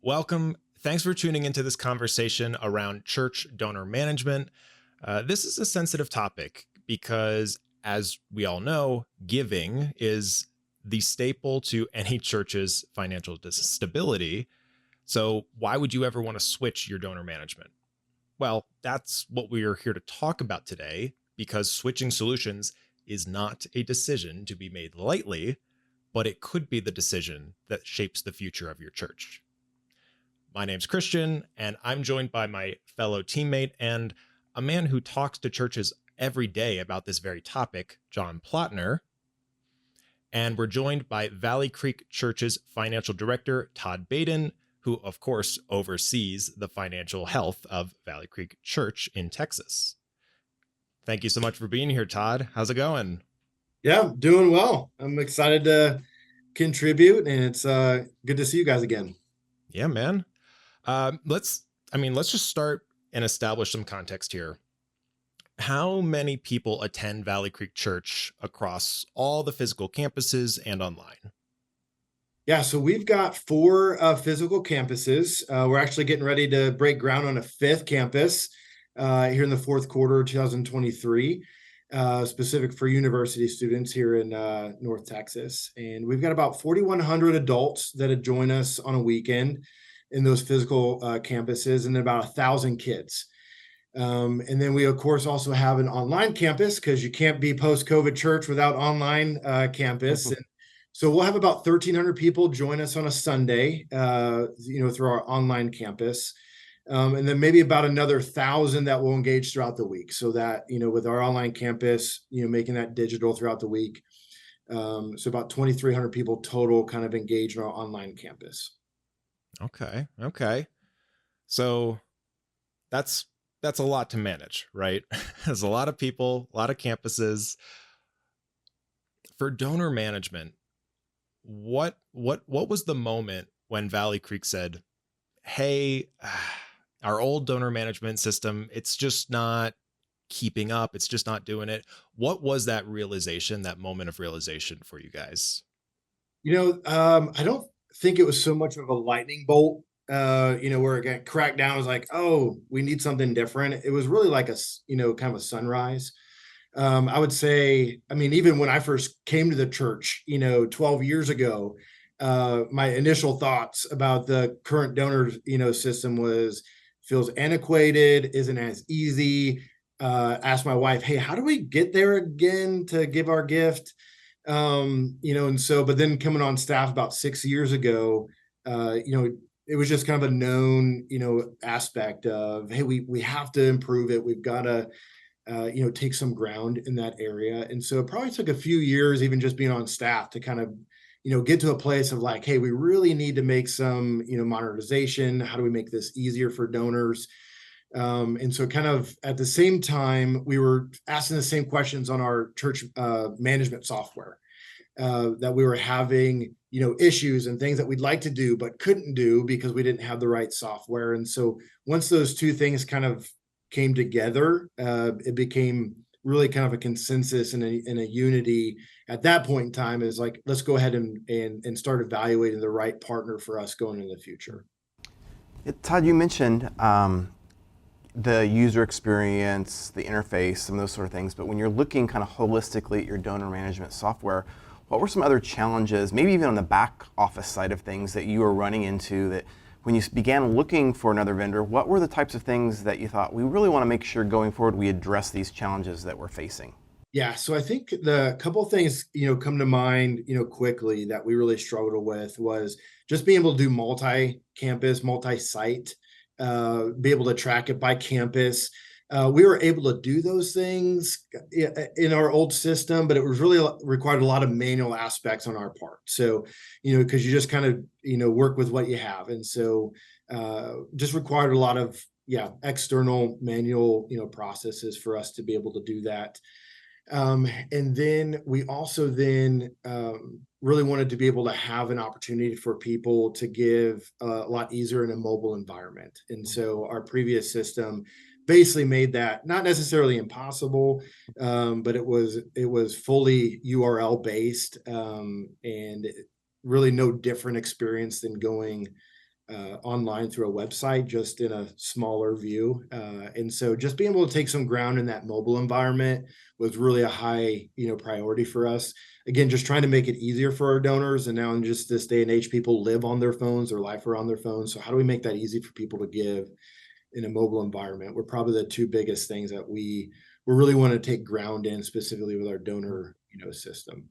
Welcome. Thanks for tuning into this conversation around church donor management. This is a sensitive topic because, as we all know, giving is the staple to any church's financial stability. So, why would you ever want to switch your donor management? Well, that's what we are here to talk about today because switching solutions is not a decision to be made lightly, but it could be the decision that shapes the future of your church. My name's Christian, and I'm joined by my fellow teammate and a man who talks to churches every day about this very topic, John Plotner. And we're joined by Valley Creek Church's financial director, Todd Baden, who, of course, oversees the financial health of Valley Creek Church in Texas. Thank you so much for being here, Todd. How's it going? Yeah, doing well. I'm excited to contribute, and it's good to see you guys again. Yeah, man. Let's just start and establish some context here. How many people attend Valley Creek Church across all the physical campuses and online? Yeah, so we've got four physical campuses. We're actually getting ready to break ground on a fifth campus here in the fourth quarter of 2023, specific for university students here in North Texas. And we've got about 4,100 adults that would join us on a weekend in those physical campuses, and then about 1,000 kids. And then we, of course, also have an online campus because you can't be post-COVID church without online campus. And so we'll have about 1,300 people join us on a Sunday, through our online campus. And then maybe about another 1,000 that will engage throughout the week. So that, with our online campus, making that digital throughout the week. So about 2,300 people total kind of engage in our online campus. Okay. So that's a lot to manage, right? There's a lot of people, a lot of campuses. For donor management, what was the moment when Valley Creek said, "Hey, our old donor management system, it's just not keeping up. It's just not doing it." What was that realization, that moment of realization for you guys? I don't think it was so much of a lightning bolt, where it got cracked down. It was like, oh, we need something different. It was really like kind of a sunrise. I would say, I mean, even when I first came to the church, 12 years ago, my initial thoughts about the current donor, system was feels antiquated, isn't as easy. Asked my wife, hey, how do we get there again to give our gift? But then coming on staff about 6 years ago, it was just kind of a known, aspect of, hey, we have to improve it. We've got to, take some ground in that area. And so it probably took a few years, even just being on staff, to kind of, get to a place of like, hey, we really need to make some, modernization. How do we make this easier for donors? And so kind of at the same time, we were asking the same questions on our church management software, that we were having, issues and things that we'd like to do, but couldn't do because we didn't have the right software. And so once those two things kind of came together, it became really kind of a consensus and a unity at that point in time, is like, let's go ahead and start evaluating the right partner for us going in the future. Todd, you mentioned the user experience, the interface, some of those sort of things, but when you're looking kind of holistically at your donor management software, what were some other challenges, maybe even on the back office side of things, that you were running into, that when you began looking for another vendor, what were the types of things that you thought, we really want to make sure going forward we address these challenges that we're facing? Yeah, so I think the couple of things, come to mind, quickly that we really struggled with was just being able to do multi-campus, multi-site, be able to track it by campus. We were able to do those things in our old system, but it was really required a lot of manual aspects on our part. So, because you just kind of, work with what you have. And so just required a lot of, external manual, processes for us to be able to do that. And then we also really wanted to be able to have an opportunity for people to give a lot easier in a mobile environment. And so our previous system basically made that not necessarily impossible, but it was fully URL based, and really no different experience than going online through a website, just in a smaller view. And so just being able to take some ground in that mobile environment was really a high, priority for us. Again, just trying to make it easier for our donors. And now in just this day and age, people live on their phones, their life are on their phones. So how do we make that easy for people to give in a mobile environment? We're probably the two biggest things that we really want to take ground in, specifically with our donor, system.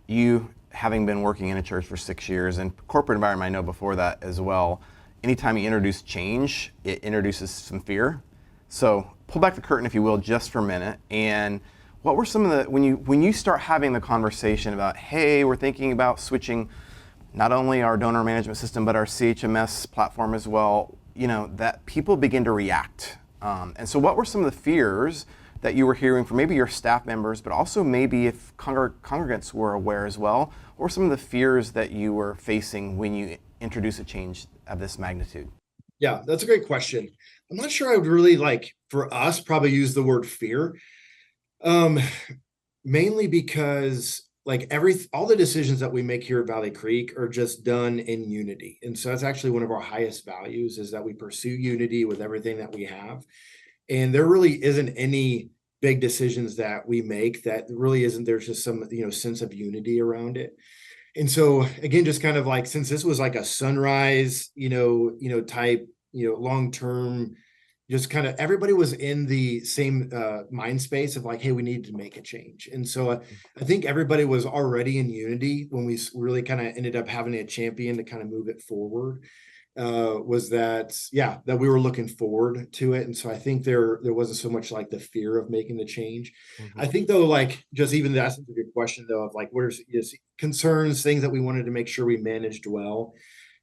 You, having been working in a church for 6 years, and corporate environment I know before that as well, anytime you introduce change, it introduces some fear. So pull back the curtain, if you will, just for a minute. And what were some of the, when you start having the conversation about, hey, we're thinking about switching not only our donor management system, but our CHMS platform as well, that people begin to react. And so what were some of the fears that you were hearing from maybe your staff members, but also maybe if congregants were aware as well, or some of the fears that you were facing when you introduce a change of this magnitude? Yeah, that's a great question. I'm not sure I would really, for us, probably use the word fear. Mainly because all the decisions that we make here at Valley Creek are just done in unity. And so that's actually one of our highest values, is that we pursue unity with everything that we have. And there really isn't any big decisions that we make that really isn't, there's just some, sense of unity around it. And so again, just kind of since this was a sunrise, type, long-term, just kind of everybody was in the same mind space of hey, we need to make a change. And so I think everybody was already in unity when we really kind of ended up having a champion to kind of move it forward. Was that we were looking forward to it. And so I think there wasn't so much the fear of making the change. Mm-hmm. I think though, just even the essence of your question though, of what are concerns, things that we wanted to make sure we managed well,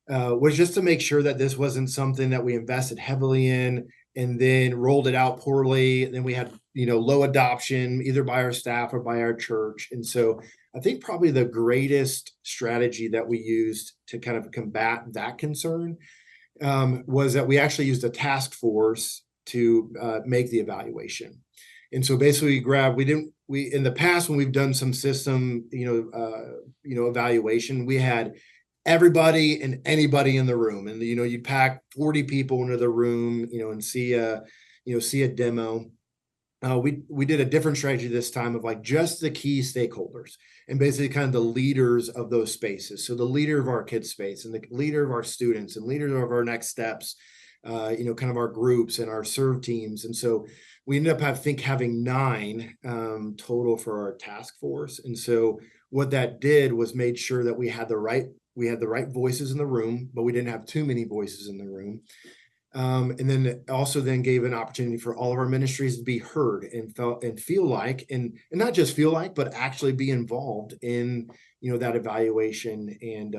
was just to make sure that this wasn't something that we invested heavily in and then rolled it out poorly. And then we had, low adoption either by our staff or by our church. And so I think probably the greatest strategy that we used to kind of combat that concern was that we actually used a task force to make the evaluation. And so basically we in the past, when we've done some system, evaluation, we had everybody and anybody in the room, and you'd pack 40 people into the room, and see a demo. We did a different strategy this time of just the key stakeholders and basically kind of the leaders of those spaces. So the leader of our kids space and the leader of our students and leaders of our next steps, kind of our groups and our serve teams. And so we ended up having 9 total for our task force. And so what that did was made sure that we had the right voices in the room, but we didn't have too many voices in the room. And then also gave an opportunity for all of our ministries to be heard and feel like, and not just feel like, but actually be involved in, that evaluation and,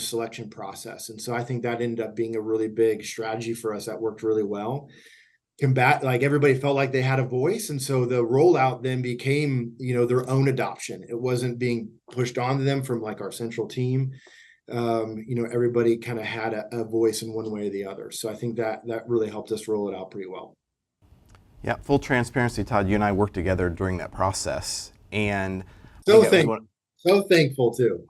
selection process. And so I think that ended up being a really big strategy for us that worked really well. Everybody felt like they had a voice. And so the rollout then became, their own adoption. It wasn't being pushed onto them from our central team. Everybody kind of had a voice in one way or the other. So I think that really helped us roll it out pretty well. Yeah, full transparency, Todd, you and I worked together during that process. And so thankful too.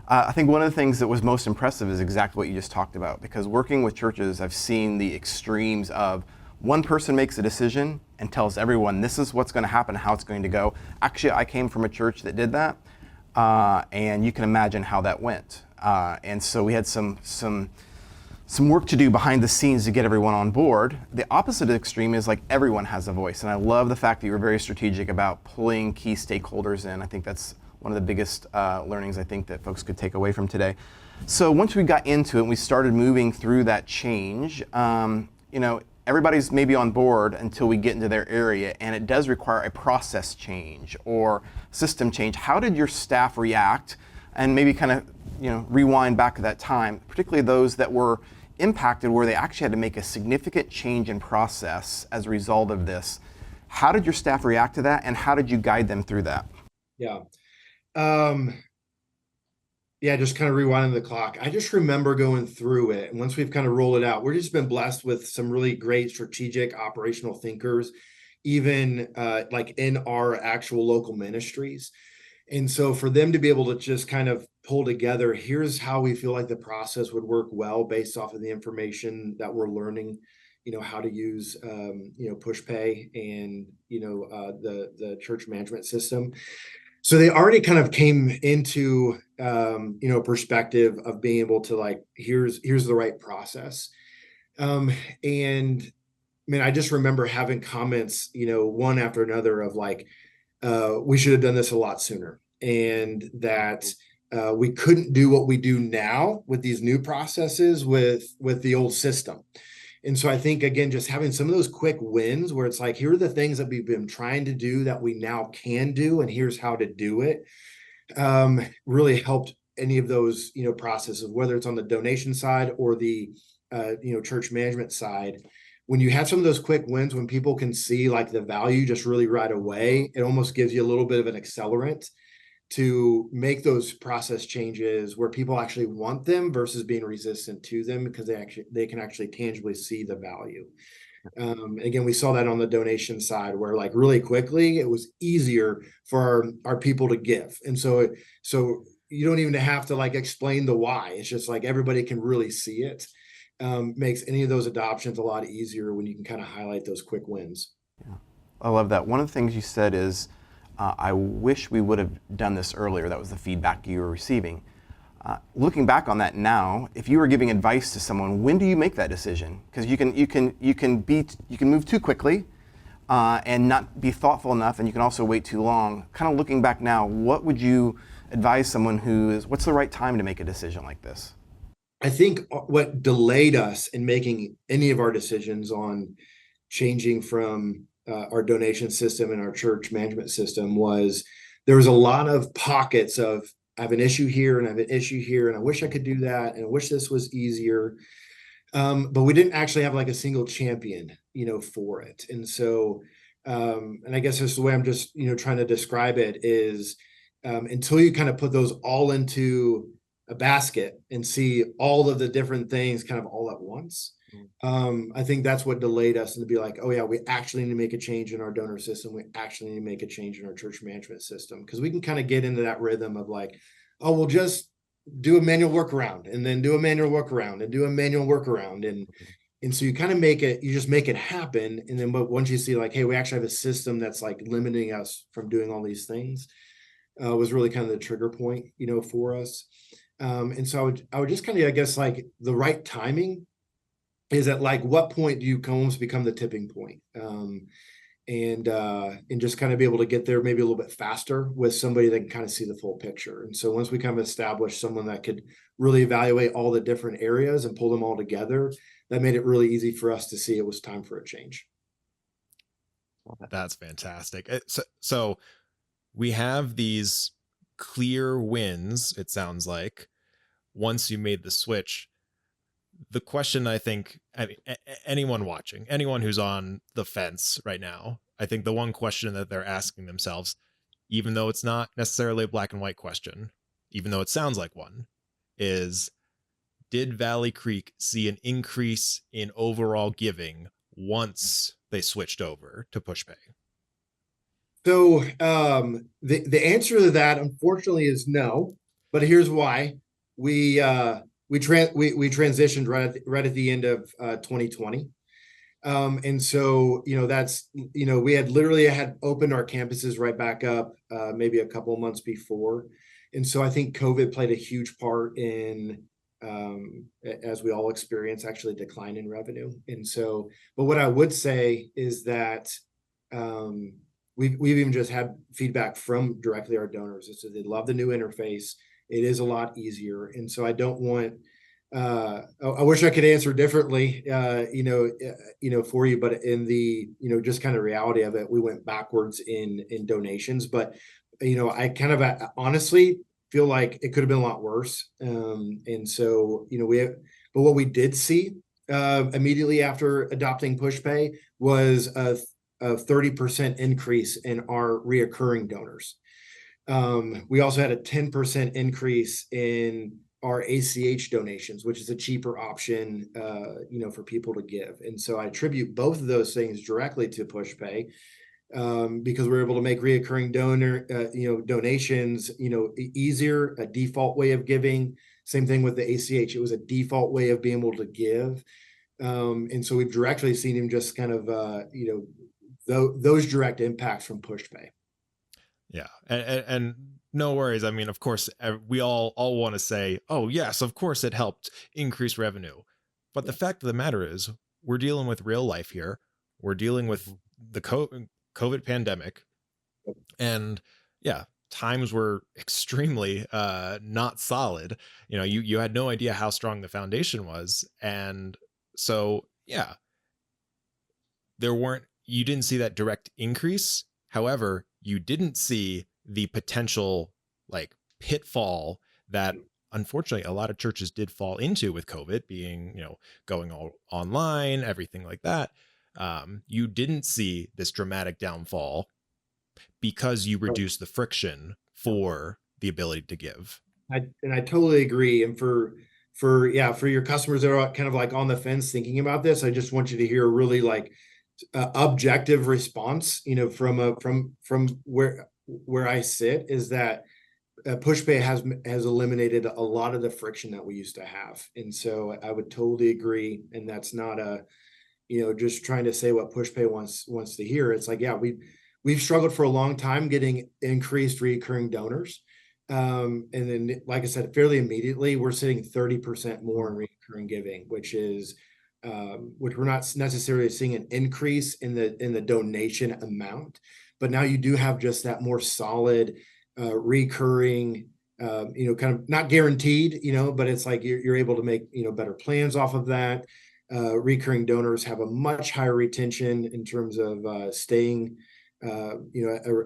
I think one of the things that was most impressive is exactly what you just talked about, because working with churches, I've seen the extremes of one person makes a decision and tells everyone this is what's going to happen, how it's going to go. Actually, I came from a church that did that, and you can imagine how that went. And so we had some work to do behind the scenes to get everyone on board. The opposite extreme is everyone has a voice, and I love the fact that you were very strategic about pulling key stakeholders in. I think that's one of the biggest learnings I think that folks could take away from today. So once we got into it and we started moving through that change, everybody's maybe on board until we get into their area, and it does require a process change or system change. How did your staff react? And maybe kind of rewind back to that time, particularly those that were impacted where they actually had to make a significant change in process as a result of this. How did your staff react to that, and how did you guide them through that? Yeah. Just kind of rewinding the clock. I just remember going through it. And once we've kind of rolled it out, we've just been blessed with some really great strategic operational thinkers, even in our actual local ministries. And so for them to be able to just kind of pull together, here's how we feel like the process would work well based off of the information that we're learning, how to use, Pushpay and, the church management system. So they already kind of came into, perspective of being able to like, here's the right process. And I mean, I just remember having comments, one after another of like, we should have done this a lot sooner, and that we couldn't do what we do now with these new processes with the old system. And so I think, again, just having some of those quick wins where it's like, here are the things that we've been trying to do that we now can do, and here's how to do it, really helped any of those, processes, whether it's on the donation side or the, church management side. When you have some of those quick wins, when people can see like the value just really right away, it almost gives you a little bit of an accelerant to make those process changes where people actually want them versus being resistant to them, because they can actually tangibly see the value. Again, we saw that on the donation side where like really quickly it was easier for our people to give. And so you don't even have to like explain the why. It's just like everybody can really see it. Makes any of those adoptions a lot easier when you can kind of highlight those quick wins. Yeah. I love that. One of the things you said is, I wish we would have done this earlier. That was the feedback you were receiving. Looking back on that now, if you were giving advice to someone, when do you make that decision? Because you can move too quickly and not be thoughtful enough, and you can also wait too long. Kind of looking back now, what would you advise someone what's the right time to make a decision like this? I think what delayed us in making any of our decisions on changing from our donation system and our church management system was there was a lot of pockets of, I have an issue here and I have an issue here, and I wish I could do that, and I wish this was easier. But we didn't actually have like a single champion, for it. And so, and I guess this is the way I'm just, trying to describe it is, until you kind of put those all into a basket and see all of the different things kind of all at once. I think that's what delayed us, and to be like, oh yeah, we actually need to make a change in our donor system. We actually need to make a change in our church management system, because we can kind of get into that rhythm of like, oh, we'll just do a manual workaround and then do a manual workaround and do a manual workaround. And so you kind of you just make it happen. And then, but once you see like, hey, we actually have a system that's like limiting us from doing all these things, was really kind of the trigger point, for us. And so I would just kind of, I guess, like the right timing is at like what point do you almost become the tipping point, and just kind of be able to get there maybe a little bit faster with somebody that can kind of see the full picture. And so once we kind of established someone that could really evaluate all the different areas and pull them all together, that made it really easy for us to see it was time for a change. That's fantastic. So we have these clear wins, it sounds like, once you made the switch. The question, I think, anyone watching, anyone who's on the fence right now, I think the one question that they're asking themselves, even though it's not necessarily a black and white question, even though it sounds like one, is, did Valley Creek see an increase in overall giving once they switched over to Pushpay? So the answer to that, unfortunately, is no. But here's why. We transitioned right at the end of 2020. And so, that's, we had literally had opened our campuses right back up maybe a couple of months before. And so I think COVID played a huge part in, as we all experience, actually decline in revenue. And so, but what I would say is that we've even just had feedback from directly our donors. So they love the new interface. It is a lot easier. And so I don't want, I wish I could answer differently, for you, but in the, just kind of reality of it, we went backwards in donations, but, I kind of honestly feel like it could have been a lot worse. And so, but what we did see immediately after adopting Pushpay was a 30% increase in our reoccurring donors. We also had a 10% increase in our ACH donations, which is a cheaper option, for people to give. And so I attribute both of those things directly to Pushpay. because we're able to make reoccurring donations, easier, a default way of giving. Same thing with the ACH. It was a default way of being able to give. And so we've directly seen him just kind of, those direct impacts from Pushpay. Yeah. And no worries. I mean, of course, we all want to say, oh, yes, of course it helped increase revenue. But the fact of the matter is, we're dealing with real life here. We're dealing with the COVID pandemic. And yeah, times were extremely not solid. You had no idea how strong the foundation was. And so, yeah, you didn't see that direct increase. However, you didn't see the potential like pitfall that unfortunately a lot of churches did fall into with COVID being, going all online, everything like that. You didn't see this dramatic downfall because you reduced the friction for the ability to give. I totally agree. And for your customers that are kind of like on the fence thinking about this, I just want you to hear a really like objective response, from where I sit, is that Pushpay has eliminated a lot of the friction that we used to have. And so I would totally agree. And that's not just trying to say what Pushpay wants to hear. It's like, yeah, we've struggled for a long time getting increased recurring donors. And then, like I said, fairly immediately, we're sitting 30% more in recurring giving, which we're not necessarily seeing an increase in the donation amount, but now you do have just that more solid recurring, kind of not guaranteed, but it's like you're able to make better plans off of that. Recurring donors have a much higher retention in terms of staying, a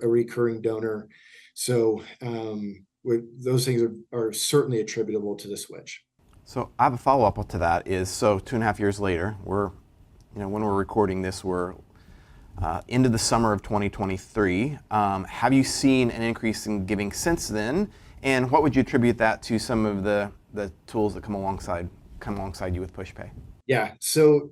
recurring donor. So those things are certainly attributable to the switch. So I have a follow-up to that. So 2.5 years later, when we're recording this, we're into the summer of 2023. Have you seen an increase in giving since then? And what would you attribute that to? Some of the tools that come alongside you with Pushpay? Yeah. So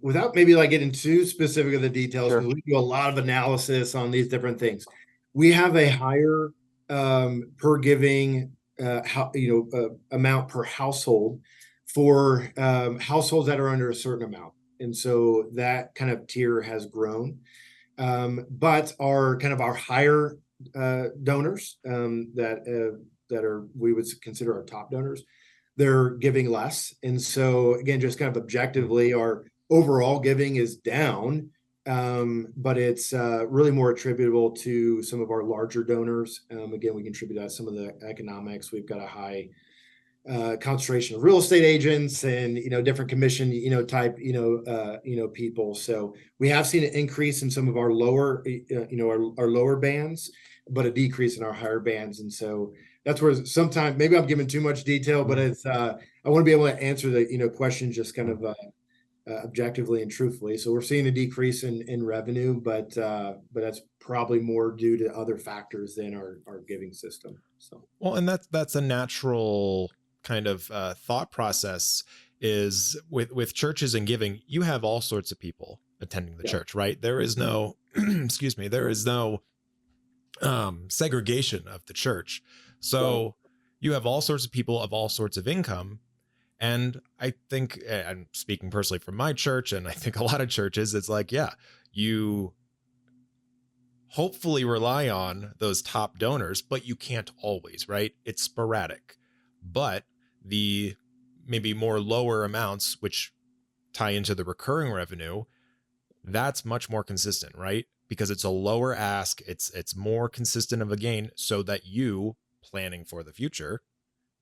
without maybe like getting too specific of the details, Sure. because we do a lot of analysis on these different things. We have a higher per giving amount per household for households that are under a certain amount, and so that kind of tier has grown. But our higher donors that are we would consider our top donors, they're giving less. And so again, just kind of objectively, our overall giving is down, but it's really more attributable to some of our larger donors. Again, we contribute to some of the economics. We've got a high concentration of real estate agents and different commission type people. So we have seen an increase in some of our lower our lower bands, but a decrease in our higher bands. And so that's where sometimes maybe I'm giving too much detail, but it's I want to be able to answer the question just kind of objectively and truthfully. So we're seeing a decrease in revenue, but that's probably more due to other factors than our giving system. So well, and that's a natural kind of thought process. Is with churches and giving, you have all sorts of people attending the church, right? There is no excuse me, there is no segregation of the church. So you have all sorts of people of all sorts of income. And I think, I'm speaking personally from my church, and I think a lot of churches, it's like, yeah, you hopefully rely on those top donors, but you can't always, right? It's sporadic. But the maybe more lower amounts, which tie into the recurring revenue, that's much more consistent, right? Because it's a lower ask, it's more consistent of a gain, so that you, planning for the future,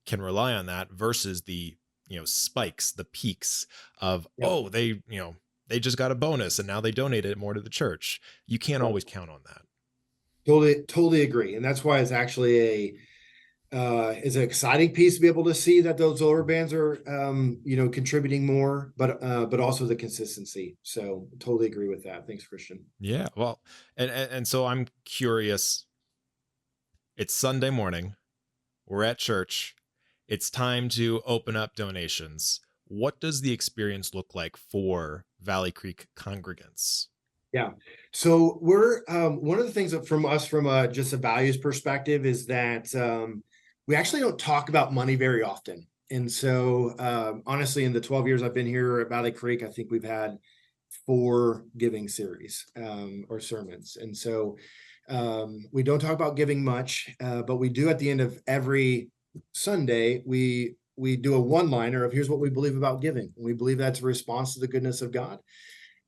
can rely on that versus the spikes, the peaks of they just got a bonus and now they donated more to the church. You can't always count on that. Totally agree. And that's why it's actually is an exciting piece to be able to see that those lower bands are contributing more, but also the consistency. So totally agree with that. Thanks, Christian. Yeah, well, and so I'm curious. It's Sunday morning, we're at church, it's time to open up donations. What does the experience look like for Valley Creek congregants? Yeah. So we're one of the things that from us from just a values perspective is that we actually don't talk about money very often. And so honestly, in the 12 years I've been here at Valley Creek, I think we've had 4 giving series or sermons. And so we don't talk about giving much, but we do at the end of every Sunday, we do a one-liner of here's what we believe about giving. And we believe that's a response to the goodness of God.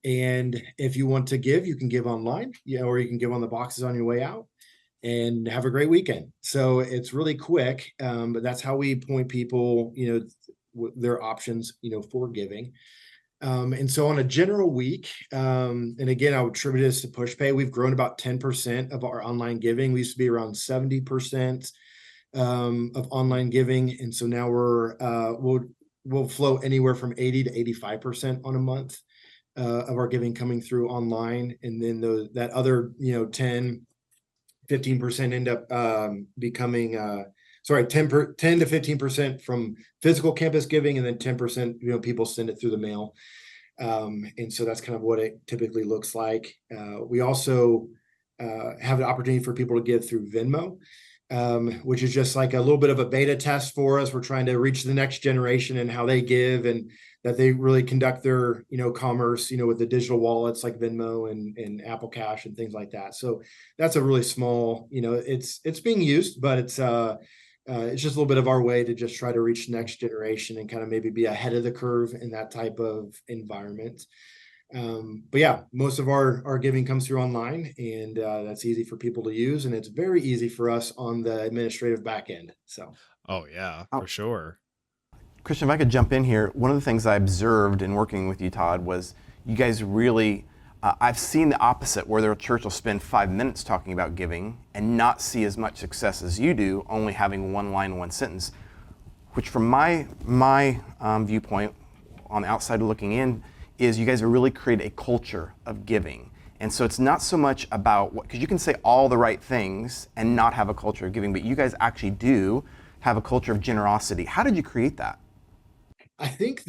And if you want to give, you can give online, or you can give on the boxes on your way out and have a great weekend. So it's really quick, but that's how we point people, their options, for giving. And so on a general week, and again, I would attribute this to Pushpay. We've grown about 10% of our online giving. We used to be around 70% of online giving, and so now we'll flow anywhere from 80 to 85% on a month of our giving coming through online, and then that other 10-15% end up becoming 10 to 15% from physical campus giving, and then 10% people send it through the mail. And so that's kind of what it typically looks like. We also have the opportunity for people to give through Venmo, which is just like a little bit of a beta test for us. We're trying to reach the next generation and how they give, and that they really conduct their, commerce, with the digital wallets like Venmo and Apple Cash and things like that. So that's a really small, it's being used, but it's just a little bit of our way to just try to reach the next generation and kind of maybe be ahead of the curve in that type of environment. But yeah, most of our giving comes through online, and that's easy for people to use, and it's very easy for us on the administrative back end. So, Oh yeah, Oh, for sure. Christian, if I could jump in here, one of the things I observed in working with you, Todd, was you guys really, I've seen the opposite, where their church will spend 5 minutes talking about giving and not see as much success as you do, only having one line, one sentence, which from my viewpoint on the outside looking in, is you guys have really created a culture of giving. And so it's not so much about what, because you can say all the right things and not have a culture of giving, but you guys actually do have a culture of generosity. How did you create that? I think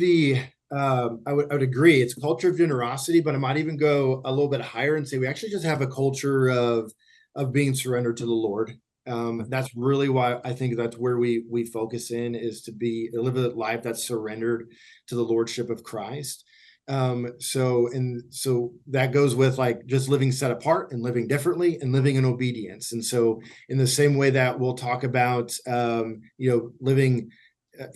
I would agree. It's a culture of generosity, but I might even go a little bit higher and say we actually just have a culture of being surrendered to the Lord. That's really why I think that's where we focus in, is to live a life that's surrendered to the Lordship of Christ. So that goes with like just living set apart and living differently and living in obedience. And so in the same way that we'll talk about living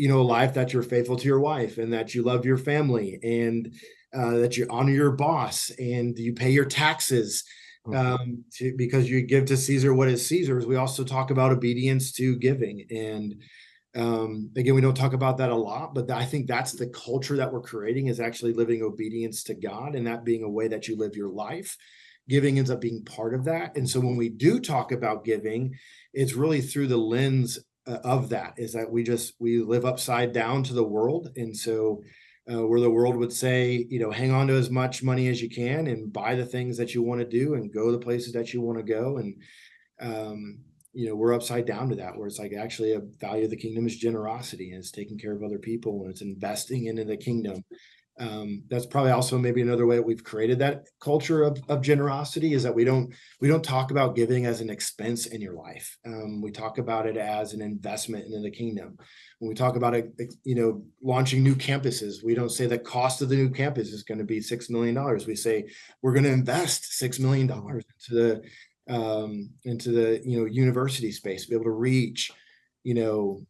a life that you're faithful to your wife, and that you love your family, and that you honor your boss, and you pay your taxes, because you give to Caesar what is Caesar's. We also talk about obedience to giving. And again, we don't talk about that a lot, but I think that's the culture that we're creating, is actually living obedience to God, and that being a way that you live your life. Giving ends up being part of that. And so when we do talk about giving, it's really through the lens of that, is that we live upside down to the world. And so where the world would say, hang on to as much money as you can and buy the things that you want to do and go the places that you want to go. And we're upside down to that, where it's like actually a value of the kingdom is generosity, and it's taking care of other people, and it's investing into the kingdom. That's probably also maybe another way that we've created that culture of generosity, is that we don't talk about giving as an expense in your life. We talk about it as an investment into the kingdom. When we talk about it, launching new campuses, we don't say the cost of the new campus is going to be $6 million. We say we're going to invest $6 million into the university space, to be able to reach the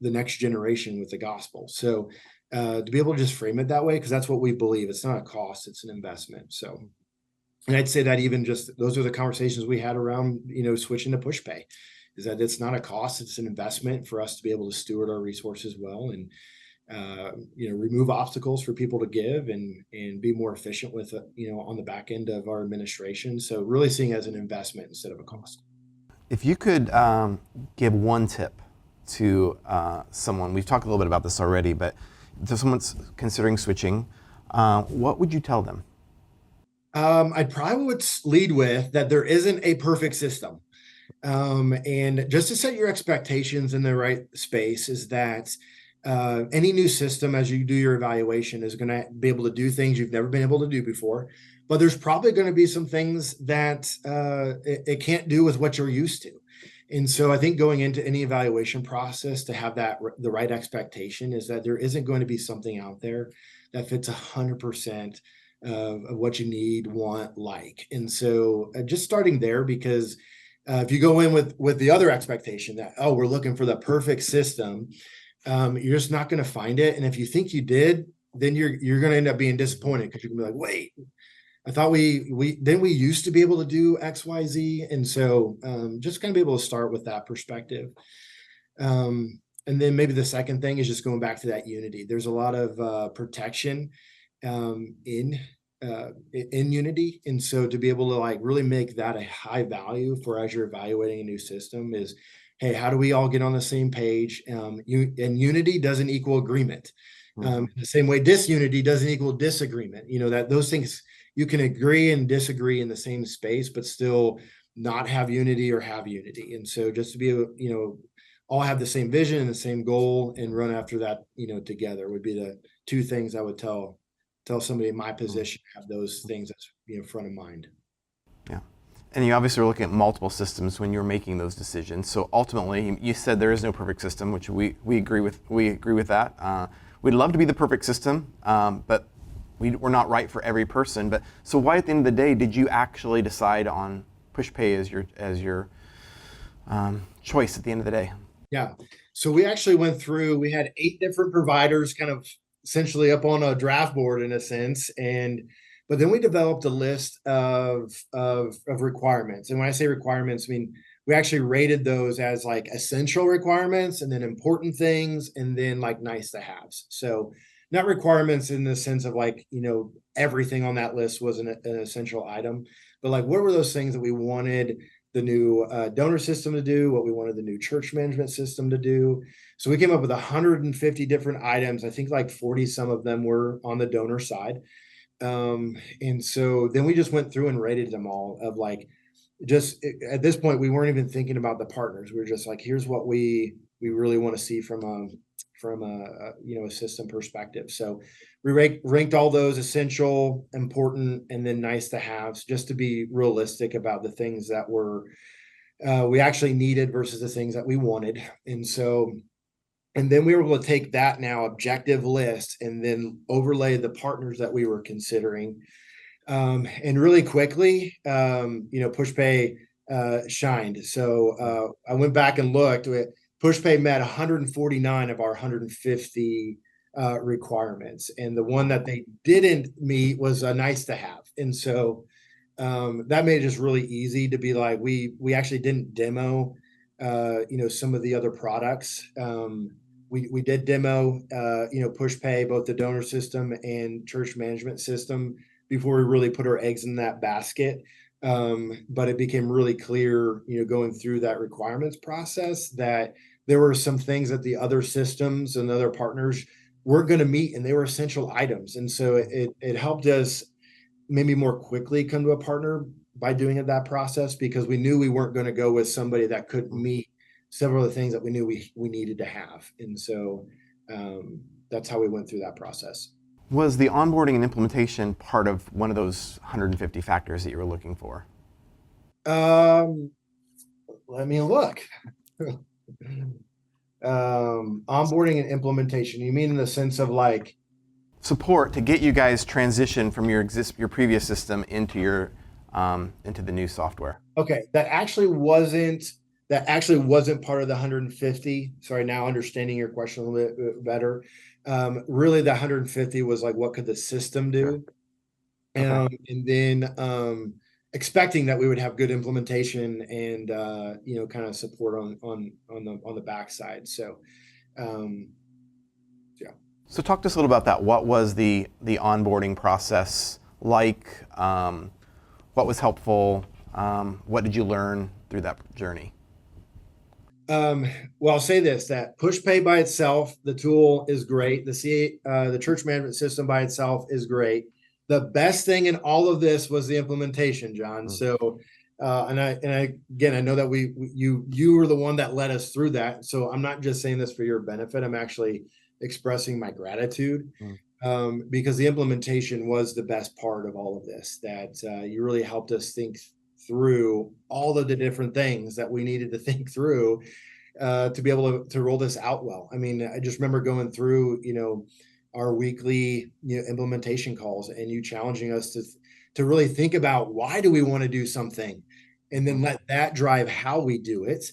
next generation with the gospel. So to be able to just frame it that way, because that's what we believe. It's not a cost, it's an investment. So, and I'd say that even just those are the conversations we had around switching to Pushpay, is that it's not a cost, it's an investment for us to be able to steward our resources well, and remove obstacles for people to give, and be more efficient with on the back end of our administration. So really seeing it as an investment instead of a cost. If you could give one tip to someone, we've talked a little bit about this already, but to someone's considering switching, what would you tell them? I probably would lead with that there isn't a perfect system. And just to set your expectations in the right space, is that any new system, as you do your evaluation, is going to be able to do things you've never been able to do before, but there's probably going to be some things that it can't do with what you're used to. And so I think going into any evaluation process to have the right expectation is that there isn't going to be something out there that fits 100% of what you need, want, like. And so just starting there, because if you go in with the other expectation that, oh, we're looking for the perfect system, you're just not going to find it. And if you think you did, then you're going to end up being disappointed, because you're going to be like, wait, I thought we used to be able to do X, Y, Z. And so just kind of be able to start with that perspective. And then maybe the second thing is just going back to that unity. There's a lot of protection in unity. And so to be able to like really make that a high value for as you're evaluating a new system is, hey, how do we all get on the same page? And unity doesn't equal agreement. The same way disunity doesn't equal disagreement. That those things, you can agree and disagree in the same space, but still not have unity or have unity. And so just to be able, all have the same vision and the same goal and run after that, together would be the two things I would tell somebody in my position, have those things that's, front of mind. Yeah. And you obviously are looking at multiple systems when you're making those decisions. So ultimately, you said there is no perfect system, which we agree with. We agree with that. We'd love to be the perfect system, but we're not right for every person. But so why at the end of the day did you actually decide on Pushpay as your choice at the end of the day? Yeah. So we actually went through, we had 8 different providers kind of essentially up on a draft board in a sense. But then we developed a list of requirements. And when I say requirements, I mean, we actually rated those as like essential requirements, and then important things, and then like nice to haves. So not requirements in the sense of like, everything on that list was an essential item, but like, what were those things that we wanted the new donor system to do, what we wanted the new church management system to do. So we came up with 150 different items. I think like 40 some of them were on the donor side. And so then we just went through and rated them all, of like, just at this point, we weren't even thinking about the partners. We were just like, here's what we really want to see from a system perspective. So we ranked all those essential, important, and then nice to haves, just to be realistic about the things that we actually needed versus the things that we wanted. And then we were able to take that now objective list and then overlay the partners that we were considering. And really quickly, Pushpay shined. So I went back and looked. Pushpay met 149 of our 150 requirements, and the one that they didn't meet was a nice to have. And so that made it just really easy to be like, we actually didn't demo some of the other products. We did demo Pushpay, both the donor system and church management system, before we really put our eggs in that basket. But it became really clear, going through that requirements process, that there were some things that the other systems and other partners weren't going to meet, and they were essential items. And so it helped us maybe more quickly come to a partner by doing that process, because we knew we weren't going to go with somebody that couldn't meet several of the things that we knew we needed to have. And so that's how we went through that process. Was the onboarding and implementation part of one of those 150 factors that you were looking for? Let me look. Onboarding and implementation. You mean in the sense of like support to get you guys transition from your previous system into the new software? Okay, that actually wasn't part of the 150. Sorry, now understanding your question a little bit better. Really, the 150 was like, what could the system do? Sure. Okay. And then expecting that we would have good implementation and kind of support on the backside. So yeah. So talk to us a little about that. What was the onboarding process like? What was helpful? What did you learn through that journey? Well, I'll say this, that Pushpay by itself, the tool is great. The church management system by itself is great. The best thing in all of this was the implementation, John. So, and I again, I know that you were the one that led us through that. So I'm not just saying this for your benefit. I'm actually expressing my gratitude. because the implementation was the best part of all of this, that you really helped us think through all of the different things that we needed to think through to be able to roll this out well. I mean, I just remember going through, our weekly, implementation calls, and you challenging us to really think about, why do we want to do something, and then let that drive how we do it.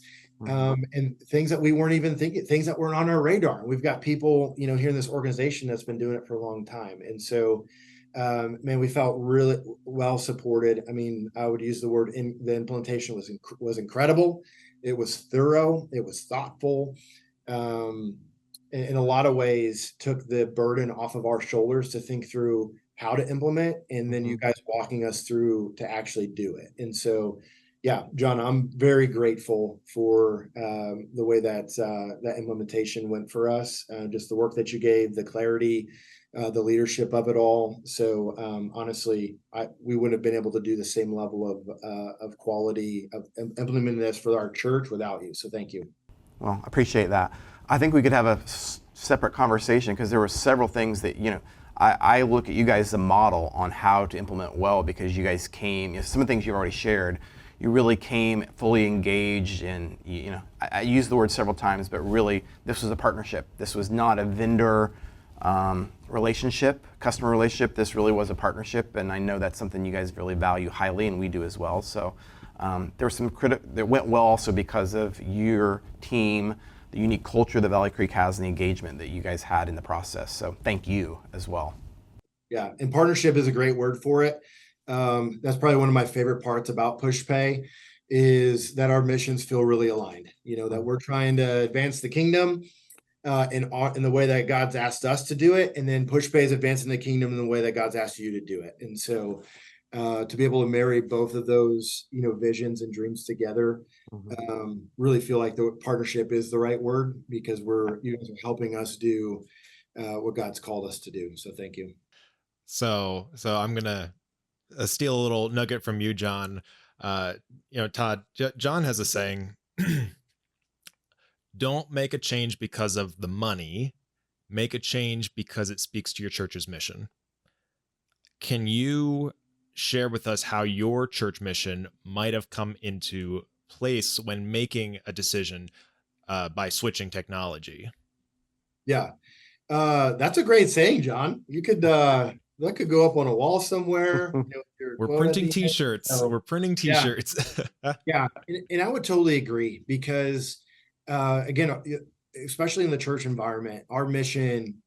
And things that we weren't even thinking, things that weren't on our radar. We've got people, here in this organization that's been doing it for a long time. And so, man, we felt really well supported. I mean, I would use the word the implementation was incredible. It was thorough. It was thoughtful. In a lot of ways, took the burden off of our shoulders to think through how to implement, and then you guys walking us through to actually do it. And so, yeah, John, I'm very grateful for the way that that implementation went for us. Just the work that you gave, the clarity, the leadership of it all. So honestly, we wouldn't have been able to do the same level of quality of implementing this for our church without you. So thank you. Well, I appreciate that. I think we could have a separate conversation, because there were several things that, I look at you guys as a model on how to implement well, because you guys came, some of the things you've already shared, you really came fully engaged, and I used the word several times, but really this was a partnership. This was not a vendor relationship, customer relationship. This really was a partnership, and I know that's something you guys really value highly, and we do as well. So there was some that went well also because of your team, the unique culture that Valley Creek has, and the engagement that you guys had in the process. So thank you as well. Yeah, and partnership is a great word for it. That's probably one of my favorite parts about Pushpay, is that our missions feel really aligned. That we're trying to advance the kingdom in the way that God's asked us to do it, and then Pushpay is advancing the kingdom in the way that God's asked you to do it. And so to be able to marry both of those, visions and dreams together, really feel like the partnership is the right word, because you guys are helping us do what God's called us to do. So thank you. So I'm gonna steal a little nugget from you, John. Todd, John has a saying: "Don't make a change because of the money. Make a change because it speaks to your church's mission." Can you share with us how your church mission might have come into place when making a decision by switching technology? Yeah, that's a great saying, John. You could that could go up on a wall somewhere. We're printing T-shirts. So, We're printing T-shirts. yeah, and I would totally agree, because again, especially in the church environment, our mission,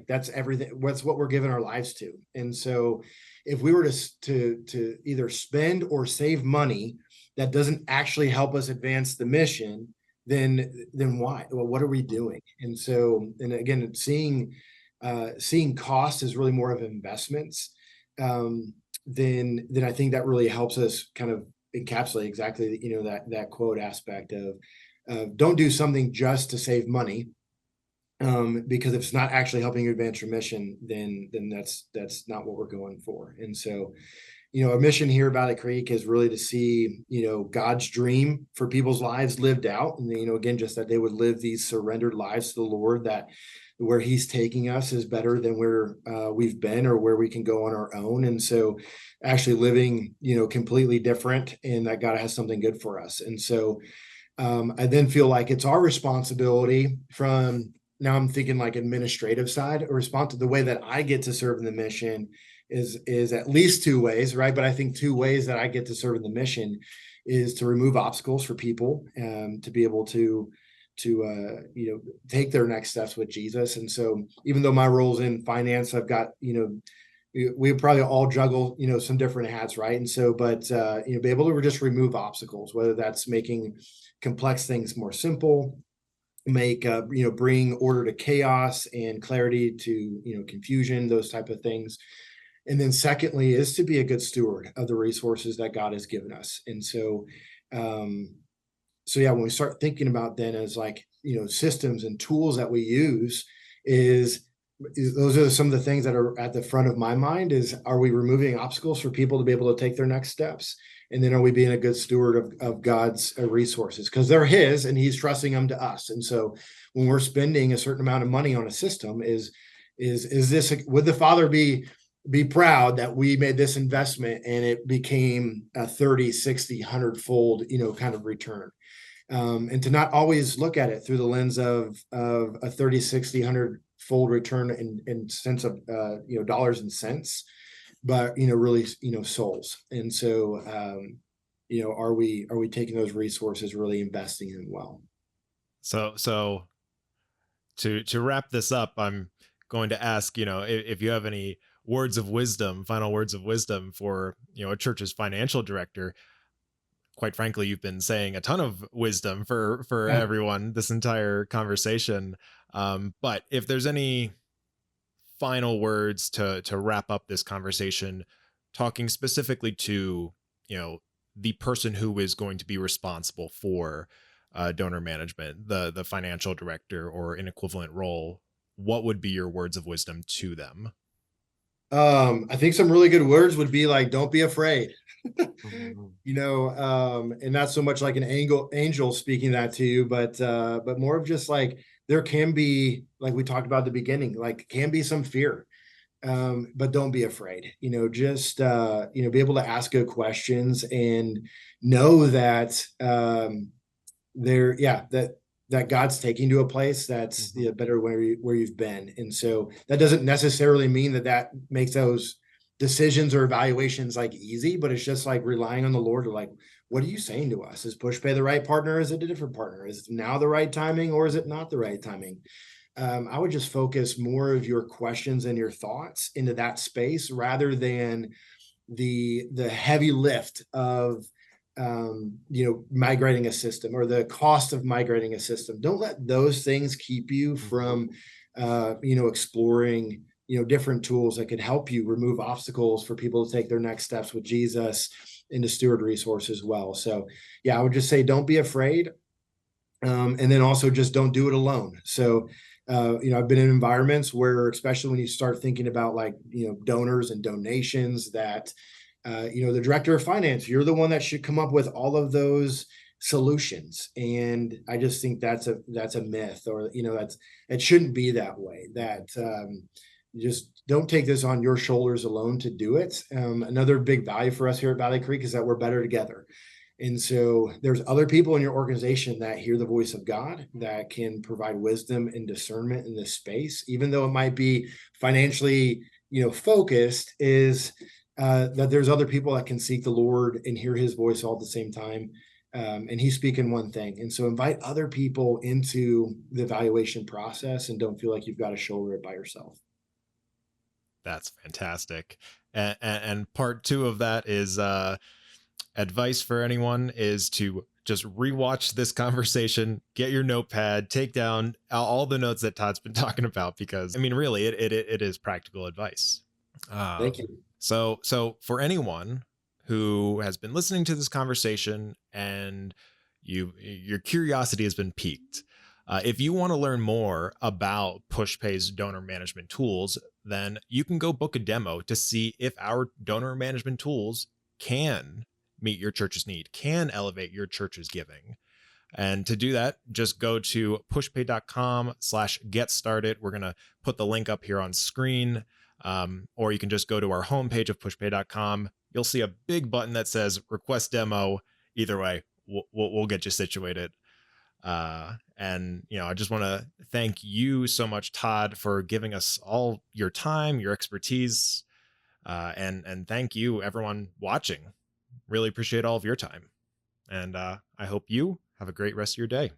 that's everything. What's what we're giving our lives to. And so, if we were to either spend or save money that doesn't actually help us advance the mission, then why? Well, what are we doing? And so, and again, seeing cost is really more of investments. Then I think that really helps us kind of encapsulate exactly, that quote aspect of don't do something just to save money, because if it's not actually helping you advance your mission, then that's not what we're going for. And so, our mission here at Valley Creek is really to see, God's dream for people's lives lived out. And, again, just that they would live these surrendered lives to the Lord, that where he's taking us is better than where we've been or where we can go on our own. And so actually living, completely different, and that God has something good for us. And so I then feel like it's our responsibility from now, I'm thinking like administrative side, a response to the way that I get to serve in the mission is at least two ways, right? But I think two ways that I get to serve in the mission is to remove obstacles for people, to be able to take their next steps with Jesus. And so even though my role's in finance, I've got, we probably all juggle, some different hats, right? And so, but, be able to just remove obstacles, whether that's making complex things more simple, bring order to chaos and clarity to, confusion, those type of things. And then secondly is to be a good steward of the resources that God has given us. And so, when we start thinking about then as systems and tools that we use, is those are some of the things that are at the front of my mind. Are we removing obstacles for people to be able to take their next steps? And then are we being a good steward of God's resources? Because they're his and he's trusting them to us. And so when we're spending a certain amount of money on a system, is Is this, would the Father be proud that we made this investment and it became a 30, 60, 100-fold, kind of return? And to not always look at it through the lens of a 30, 60, 100-fold return in sense of, dollars and cents, but, really, souls. And so, are we taking those resources, really investing in them well? So to wrap this up, I'm going to ask, if you have any words of wisdom, final words of wisdom for, a church's financial director. Quite frankly, you've been saying a ton of wisdom for Yeah. everyone this entire conversation. But if there's any final words to wrap up this conversation, talking specifically to, the person who is going to be responsible for donor management, the financial director or an equivalent role, what would be your words of wisdom to them? I think some really good words would be like, don't be afraid. Mhm. And not so much like an angel speaking that to you, but more of just like, there can be, like we talked about at the beginning, like can be some fear. But don't be afraid, just, be able to ask good questions and know that, yeah, that God's taking you to a place that's, Mhm. better where you've been. And so that doesn't necessarily mean that makes those decisions or evaluations like easy, but it's just like relying on the Lord to like, what are you saying to us? Is Pushpay the right partner? Is it a different partner? Is it now the right timing, or is it not the right timing? I would just focus more of your questions and your thoughts into that space rather than the heavy lift of, migrating a system or the cost of migrating a system. Don't let those things keep you Mhm. from, exploring, different tools that could help you remove obstacles for people to take their next steps with Jesus, and to steward resources well. So yeah, I would just say don't be afraid, and then also just don't do it alone. So, I've been in environments where, especially when you start thinking about like, donors and donations, that, the director of finance, you're the one that should come up with all of those solutions. And I just think that's a myth, or, it shouldn't be that way. That, just don't take this on your shoulders alone to do it. Another big value for us here at Valley Creek is that we're better together. And so there's other people in your organization that hear the voice of God, that can provide wisdom and discernment in this space, even though it might be financially, focused, is, that there's other people that can seek the Lord and hear his voice all at the same time. And he's speaking one thing. And so invite other people into the evaluation process, and don't feel like you've got to shoulder it by yourself. That's fantastic. And part two of that is advice for anyone is to just rewatch this conversation, get your notepad, take down all the notes that Todd's been talking about, because I mean, really, it is practical advice. Thank Um, you. so for anyone who has been listening to this conversation and your curiosity has been piqued, if you want to learn more about Pushpay's donor management tools, then you can go book a demo to see if our donor management tools can meet your church's need, can elevate your church's giving. And to do that, just go to pushpay.com/get started. We're going to put the link up here on screen. Or you can just go to our homepage of pushpay.com. You'll see a big button that says request demo. Either way, we'll get you situated. And I just want to thank you so much, Todd, for giving us all your time, your expertise, and thank you, everyone watching. Really appreciate all of your time. And I hope you have a great rest of your day.